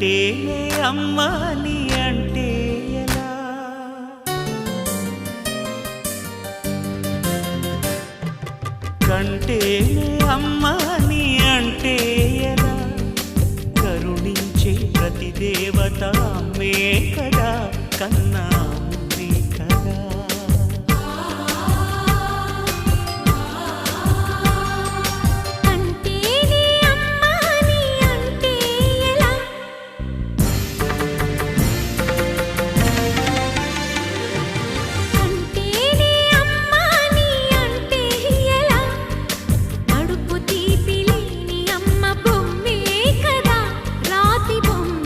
కంటేనే అమ్మా నీ అంటే ఎలా కంటేనే అమ్మా నీ అంటే ఎలా కరుణించే ప్రతి దేవత అమ్మే కదా కన్నా